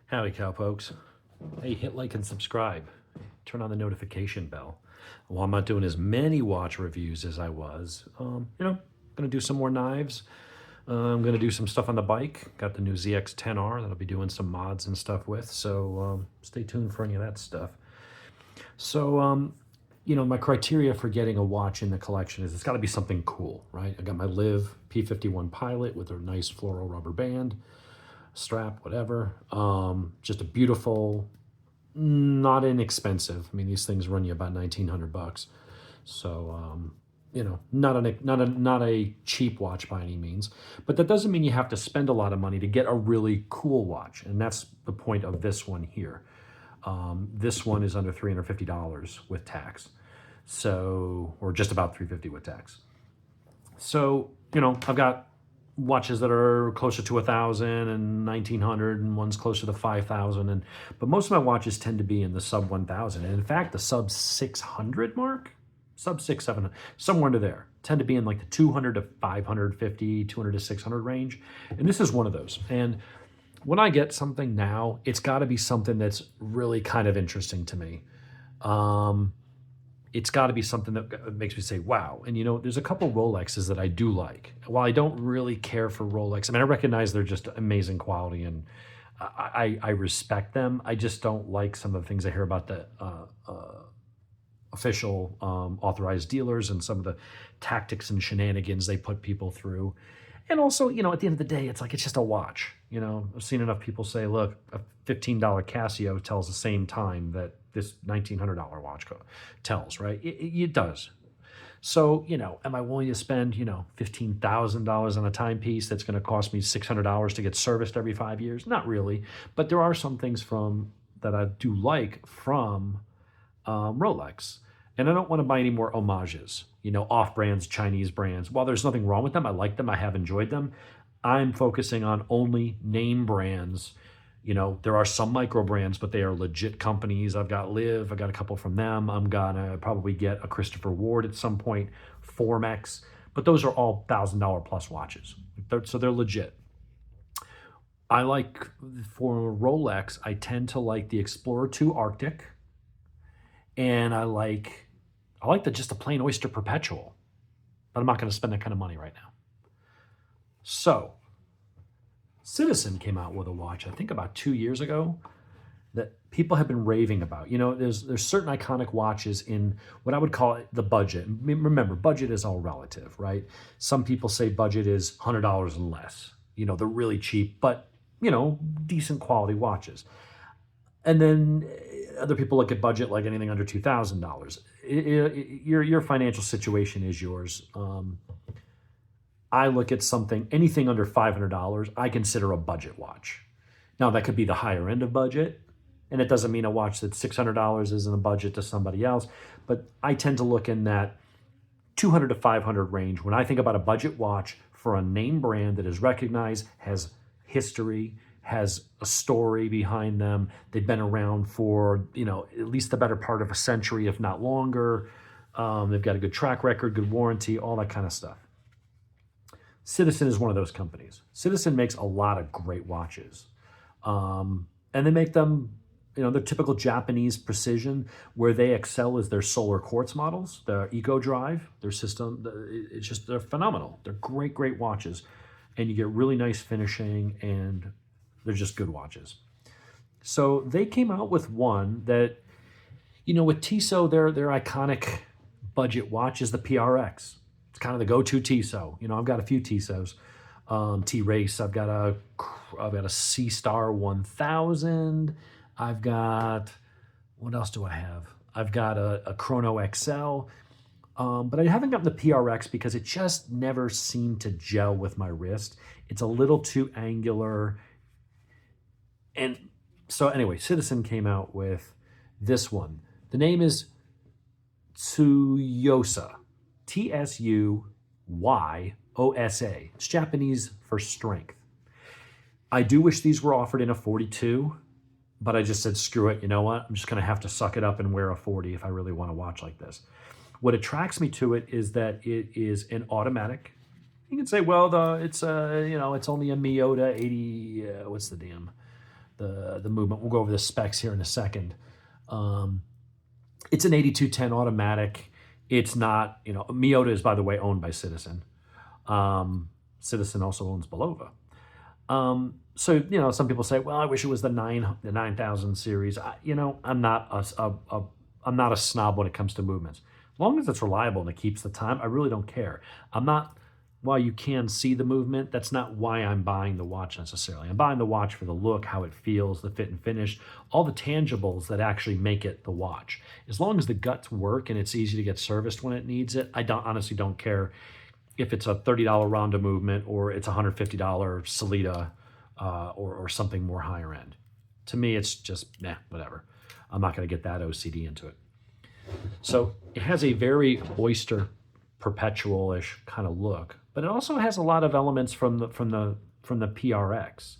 Howdy, cowpokes. Hey, hit like and subscribe. Turn on the notification bell. Well, I'm not doing as many watch reviews as I was. Gonna do some more knives. I'm gonna do some stuff on the bike. Got the new ZX-10R that I'll be doing some mods and stuff with. So stay tuned for any of that stuff. So, my criteria for getting a watch in the collection is it's got to be something cool, right? I got my Liv P51 Pilot with a nice floral rubber band, strap, whatever. Just a beautiful, not inexpensive. I mean, these things run you about $1,900. So, not a cheap watch by any means. But that doesn't mean you have to spend a lot of money to get a really cool watch, and that's the point of this one here. This one is under $350 with tax. So, or just about $350 with tax. So, I've got watches that are closer to 1,000 and 1,900, and one's closer to 5,000. But most of my watches tend to be in the sub 1,000. And in fact, the sub 600 mark, sub 700, somewhere under there, tend to be in like the 200 to 550, 200 to 600 range. And this is one of those. And when I get something now, it's got to be something that's really kind of interesting to me. It's got to be something that makes me say, wow. And, there's a couple Rolexes that I do like. While I don't really care for Rolex, I mean, I recognize they're just amazing quality and I respect them. I just don't like some of the things I hear about the official authorized dealers and some of the tactics and shenanigans they put people through. And also, at the end of the day, it's like, it's just a watch. I've seen enough people say, look, a $15 Casio tells the same time that this $1,900 watch tells, right? It does. So, am I willing to spend, $15,000 on a timepiece that's going to cost me $600 to get serviced every 5 years? Not really. But there are some things that I do like from Rolex. And I don't want to buy any more homages, off-brands, Chinese brands. While there's nothing wrong with them, I like them, I have enjoyed them, I'm focusing on only name brands. There are some micro brands, but they are legit companies. I've got Liv, I've got a couple from them. I'm gonna probably get a Christopher Ward at some point, Formex, but those are all $1,000 plus watches. So they're legit. I like, for Rolex, I tend to like the Explorer 2 Arctic, and I like just a plain Oyster Perpetual, but I'm not going to spend that kind of money right now. So, Citizen came out with a watch, I think about 2 years ago, that people have been raving about. There's certain iconic watches in what I would call the budget. Remember, budget is all relative, right? Some people say budget is $100 and less. They're really cheap, but, decent quality watches. And then other people look at budget like anything under $2,000. Your financial situation is yours. I look at anything under $500, I consider a budget watch. Now, that could be the higher end of budget, and it doesn't mean a watch that's $600 isn't a budget to somebody else, but I tend to look in that 200 to 500 range when I think about a budget watch for a name brand that is recognized, has history, has a story behind them. They've been around for, at least the better part of a century, if not longer. They've got a good track record, good warranty, all that kind of stuff. Citizen is one of those companies. Citizen makes a lot of great watches. And they make them, they're typical Japanese precision. Where they excel is their solar quartz models, their Eco Drive, their system. They're phenomenal. They're great, great watches. And you get really nice finishing, and they're just good watches. So they came out with one that, with Tissot, their iconic budget watch is the PRX. It's kind of the go-to Tissot. I've got a few Tissots. T-Race, I've got a C-Star 1000. I've got, what else do I have? I've got a Chrono XL. But I haven't gotten the PRX because it just never seemed to gel with my wrist. It's a little too angular. And so anyway, Citizen came out with this one. The name is Tsuyosa, Tsuyosa. It's Japanese for strength. I do wish these were offered in a 42, but I just said, screw it. You know what? I'm just going to have to suck it up and wear a 40 if I really want to watch like this. What attracts me to it is that it is an automatic. You can say, well, it's only a Miyota 80. What's the damn the movement. We'll go over the specs here in a second. It's an 8210 automatic. It's not, Miyota is, by the way, owned by Citizen. Citizen also owns Belova. So, some people say, well, I wish it was the 9000 series. I'm not a snob when it comes to movements. As long as it's reliable and it keeps the time, I really don't care. While you can see the movement, that's not why I'm buying the watch necessarily. I'm buying the watch for the look, how it feels, the fit and finish, all the tangibles that actually make it the watch. As long as the guts work and it's easy to get serviced when it needs it, I honestly don't care if it's a $30 Ronda movement or it's a $150 Sellita or something more higher end. To me, it's just, whatever. I'm not going to get that OCD into it. So it has a very Oyster Perpetual-ish kind of look, but it also has a lot of elements from the PRX.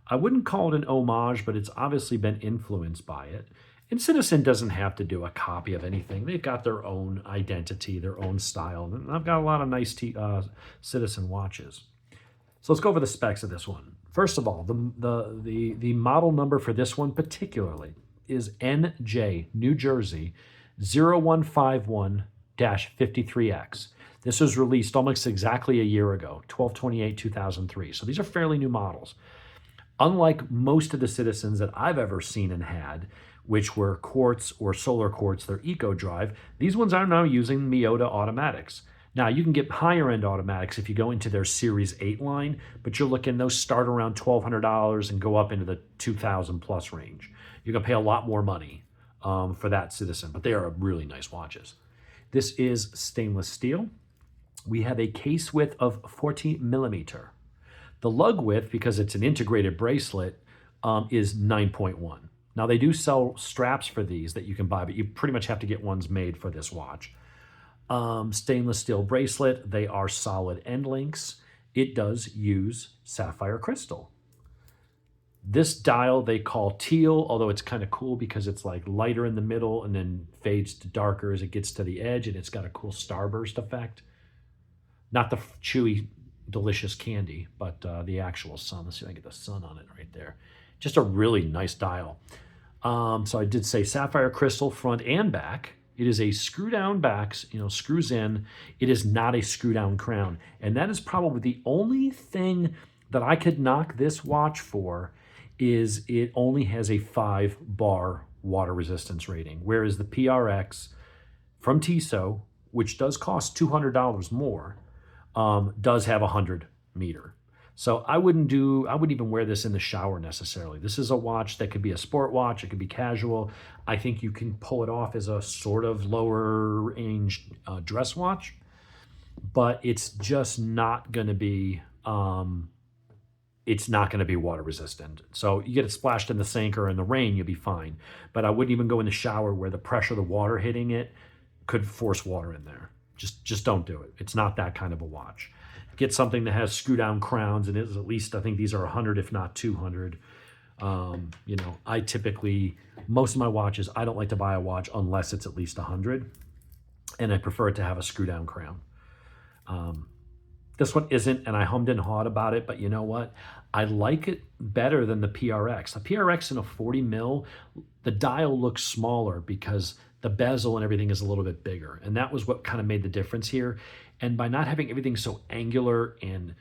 I wouldn't call it an homage, but it's obviously been influenced by it. And Citizen doesn't have to do a copy of anything. They've got their own identity, their own style. And I've got a lot of nice Citizen watches. So let's go over the specs of this one. First of all, the model number for this one particularly is NJ, New Jersey, 0151-53X. This was released almost exactly a year ago, 12/28/2003. So these are fairly new models. Unlike most of the Citizens that I've ever seen and had, which were quartz or solar quartz, they're eco drive, these ones are now using Miyota automatics. Now, you can get higher end automatics if you go into their Series 8 line, but you're looking, those start around $1,200 and go up into the 2,000 plus range. You're going to pay a lot more money for that Citizen, but they are really nice watches. This is stainless steel. We have a case width of 40 millimeter. The lug width, because it's an integrated bracelet, is 9.1. Now, they do sell straps for these that you can buy, but you pretty much have to get ones made for this watch. Stainless steel bracelet. They are solid end links. It does use sapphire crystal. This dial they call teal, although it's kind of cool because it's like lighter in the middle and then fades to darker as it gets to the edge, and it's got a cool starburst effect. Not the chewy, delicious candy, but the actual sun. Let's see if I can get the sun on it right there. Just a really nice dial. So I did say sapphire crystal front and back. It is a screw down back, screws in. It is not a screw down crown. And that is probably the only thing that I could knock this watch for, is it only has a 5-bar water resistance rating, whereas the PRX from Tissot, which does cost $200 more, does have 100 meter. So I wouldn't even wear this in the shower necessarily. This is a watch that could be a sport watch. It could be casual. I think you can pull it off as a sort of lower range dress watch, but it's just not going to be, water resistant. So you get it splashed in the sink or in the rain, you'll be fine. But I wouldn't even go in the shower where the pressure of the water hitting it could force water in there. Just don't do it. It's not that kind of a watch. Get something that has screw down crowns, and it is at least, I think these are 100, if not 200. I typically, most of my watches, I don't like to buy a watch unless it's at least 100, and I prefer it to have a screw down crown. This one isn't, and I hummed and hawed about it, but you know what? I like it better than the PRX. The PRX in a 40 mil, the dial looks smaller because the bezel and everything is a little bit bigger. And that was what kind of made the difference here. And by not having everything so angular and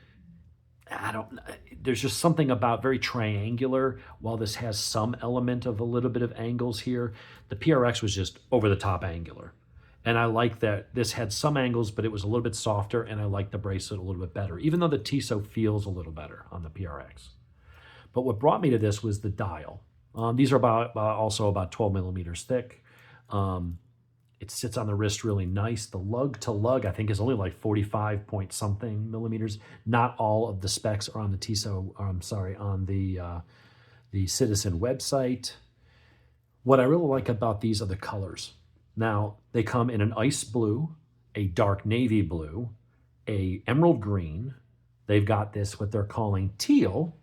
there's just something about very triangular, while this has some element of a little bit of angles here, the PRX was just over the top angular. And I like that this had some angles, but it was a little bit softer, and I like the bracelet a little bit better, even though the Tissot feels a little better on the PRX. But what brought me to this was the dial. These are also about 12 millimeters thick. It sits on the wrist really nice. The lug to lug, I think, is only like 45 point something millimeters. Not all of the specs are on the Tissot, on the Citizen website. What I really like about these are the colors. Now, they come in an ice blue, a dark navy blue, a emerald green. They've got this, what they're calling teal.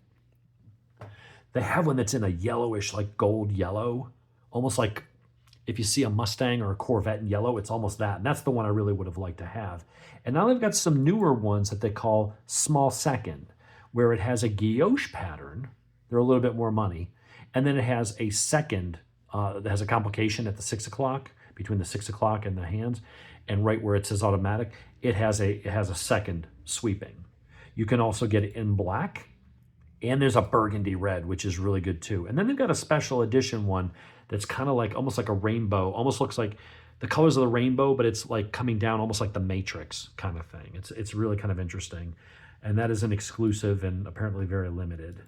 They have one that's in a yellowish, like gold yellow, almost like if you see a Mustang or a Corvette in yellow, it's almost that. And that's the one I really would have liked to have. And now they've got some newer ones that they call small second, where it has a guilloche pattern. They're a little bit more money. And then it has a second, that has a complication at the 6 o'clock, between the 6 o'clock and the hands. And right where it says automatic, it has a second sweeping. You can also get it in black, and there's a burgundy red, which is really good too. And then they've got a special edition one that's kind of like almost like a rainbow, almost looks like the colors of the rainbow, but it's like coming down almost like the Matrix kind of thing. It's really kind of interesting. And that is an exclusive and apparently very limited.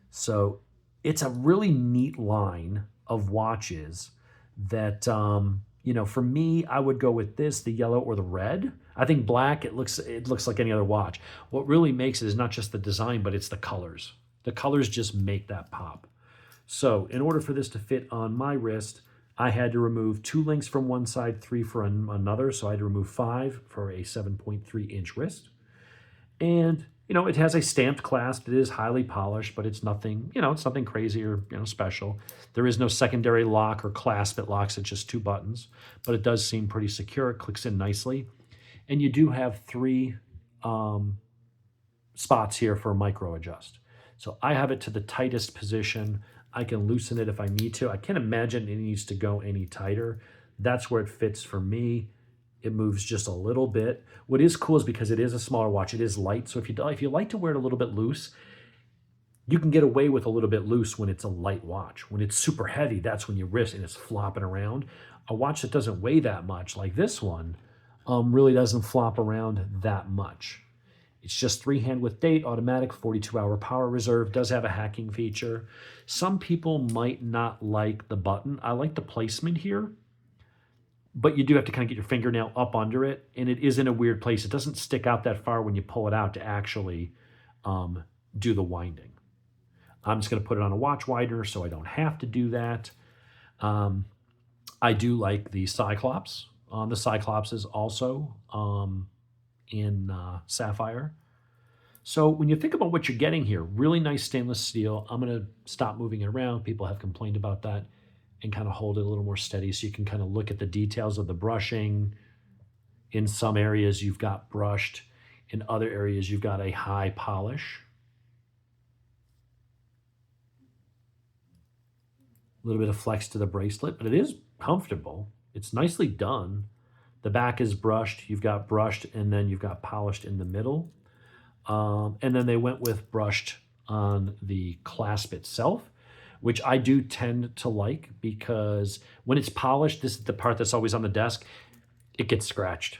So it's a really neat line of watches that, for me, I would go with this, the yellow or the red. I think black, it looks like any other watch. What really makes it is not just the design, but it's the colors. The colors just make that pop. So in order for this to fit on my wrist, I had to remove 2 links from one side, 3 for another. So I had to remove 5 for a 7.3-inch wrist. And, it has a stamped clasp. It is highly polished, but it's nothing, it's nothing crazy or, special. There is no secondary lock or clasp. It locks at just 2 buttons, but it does seem pretty secure. It clicks in nicely. And you do have 3 spots here for micro adjust. So I have it to the tightest position. I can loosen it if I need to. I can't imagine it needs to go any tighter. That's where it fits for me. It moves just a little bit. What is cool is because it is a smaller watch, it is light. So if you like to wear it a little bit loose, you can get away with a little bit loose when it's a light watch. When it's super heavy, that's when your wrist and it's flopping around. A watch that doesn't weigh that much, like this one, really doesn't flop around that much. It's just 3-hand with date, automatic, 42-hour power reserve, does have a hacking feature. Some people might not like the button. I like the placement here, but you do have to kind of get your fingernail up under it, and it is in a weird place. It doesn't stick out that far when you pull it out to actually do the winding. I'm just going to put it on a watch winder so I don't have to do that. I do like the Cyclops. The Cyclops is also in sapphire. So when you think about what you're getting here, really nice stainless steel. I'm going to stop moving it around. People have complained about that, and kind of hold it a little more steady so you can kind of look at the details of the brushing. In some areas you've got brushed. In other areas you've got a high polish. A little bit of flex to the bracelet, but it is comfortable. It's nicely done. The back is brushed. You've got brushed, and then you've got polished in the middle. And then they went with brushed on the clasp itself, which I do tend to like, because when it's polished, this is the part that's always on the desk, it gets scratched.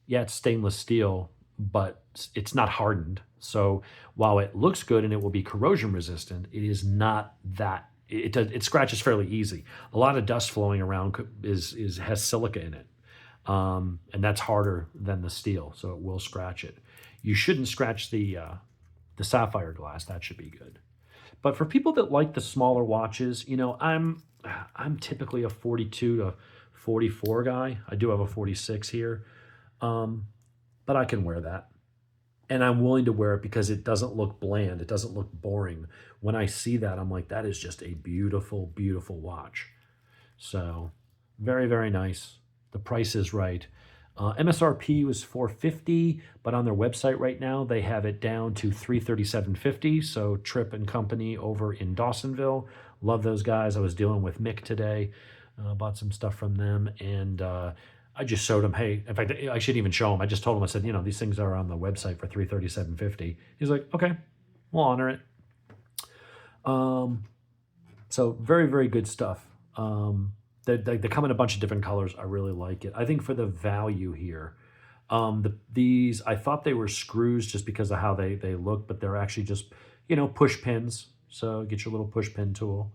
Yeah, it's stainless steel, but it's not hardened. So while it looks good and it will be corrosion resistant, it is not that. It scratches fairly easy. A lot of dust flowing around has silica in it. And that's harder than the steel, so it will scratch it. You shouldn't scratch the sapphire glass. That should be good. But for people that like the smaller watches, I'm typically a 42 to 44 guy. I do have a 46 here, but I can wear that. And I'm willing to wear it because it doesn't look bland. It doesn't look boring. When I see that, I'm like, that is just a beautiful, beautiful watch. So very, very nice. The price is right. MSRP was $450, but on their website right now, they have it down to $337.50. So Tripp and Company over in Dawsonville. Love those guys. I was dealing with Mick today. Bought some stuff from them, and I just showed him, hey, in fact, I should even show him. I just told him, I said, these things are on the website for $337.50. He's like, okay, we'll honor it. So very, very good stuff. They come in a bunch of different colors. I really like it. I think for the value here, these, I thought they were screws just because of how they look, but they're actually just, push pins. So get your little push pin tool.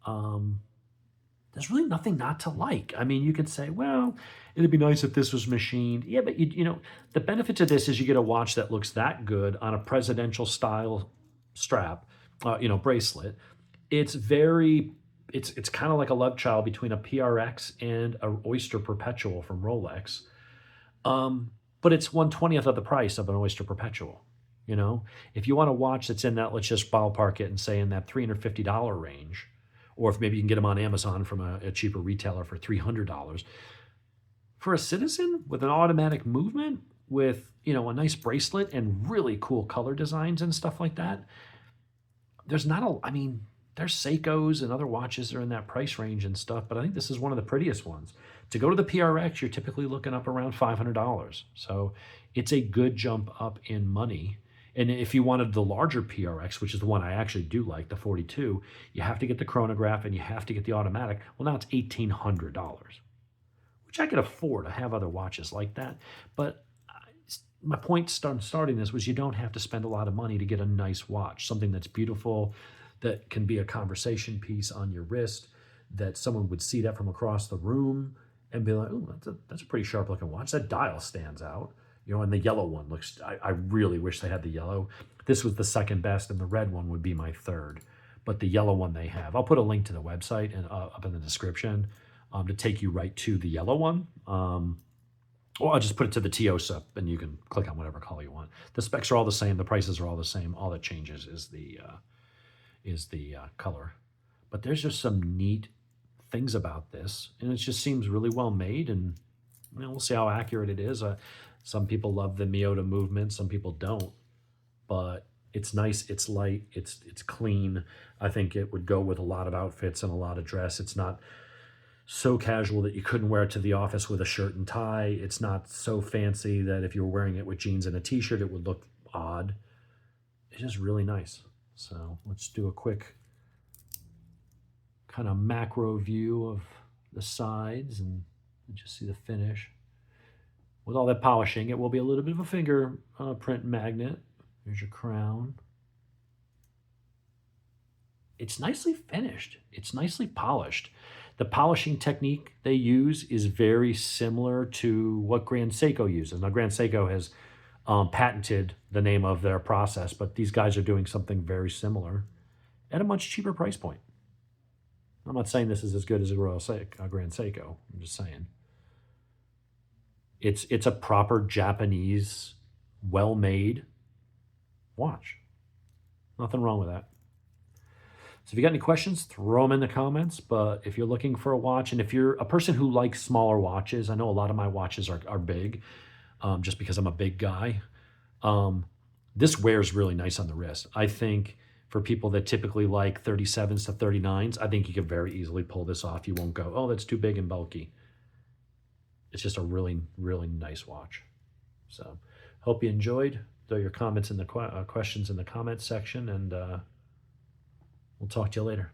There's really nothing not to like. I mean, you could say, well, it'd be nice if this was machined. Yeah, but the benefit to this is you get a watch that looks that good on a presidential style strap, bracelet. It's kind of like a love child between a PRX and a Oyster Perpetual from Rolex. But it's 1/20th of the price of an Oyster Perpetual. If you want a watch that's in that, let's just ballpark it and say in that $350 range, or if maybe you can get them on Amazon from a cheaper retailer for $300. For a Citizen with an automatic movement, with a nice bracelet and really cool color designs and stuff like that, there's not there's Seikos and other watches that are in that price range and stuff, but I think this is one of the prettiest ones. To go to the PRX, you're typically looking up around $500. So it's a good jump up in money. And if you wanted the larger PRX, which is the one I actually do like, the 42, you have to get the chronograph and you have to get the automatic. Well, now it's $1,800, which I could afford. I have other watches like that. But my point starting this was you don't have to spend a lot of money to get a nice watch, something that's beautiful, that can be a conversation piece on your wrist, that someone would see that from across the room and be like, oh, that's a pretty sharp looking watch. That dial stands out. And the yellow one looks, I really wish they had the yellow. This was the second best, and the red one would be my third. But the yellow one they have, I'll put a link to the website and up in the description to take you right to the yellow one. Or I'll just put it to the Tsuyosa, and you can click on whatever color you want. The specs are all the same. The prices are all the same. All that changes is the color. But there's just some neat things about this, and it just seems really well made, and we'll see how accurate it is. Some people love the Miyota movement, some people don't, but it's nice, it's light, it's clean. I think it would go with a lot of outfits and a lot of dress. It's not so casual that you couldn't wear it to the office with a shirt and tie. It's not so fancy that if you were wearing it with jeans and a t-shirt, it would look odd. It's just really nice. So let's do a quick kind of macro view of the sides and just see the finish. With all that polishing, it will be a little bit of a fingerprint magnet. Here's your crown. It's nicely finished. It's nicely polished. The polishing technique they use is very similar to what Grand Seiko uses. Now, Grand Seiko has patented the name of their process, but these guys are doing something very similar at a much cheaper price point. I'm not saying this is as good as a Grand Seiko. I'm just saying. It's a proper Japanese, well-made watch. Nothing wrong with that. So if you got any questions, throw them in the comments. But if you're looking for a watch, and if you're a person who likes smaller watches, I know a lot of my watches are big, just because I'm a big guy. This wears really nice on the wrist. I think for people that typically like 37s to 39s, I think you could very easily pull this off. You won't go, oh, that's too big and bulky. It's just a really, really nice watch. So hope you enjoyed. Throw your comments in the questions in the comments section, and we'll talk to you later.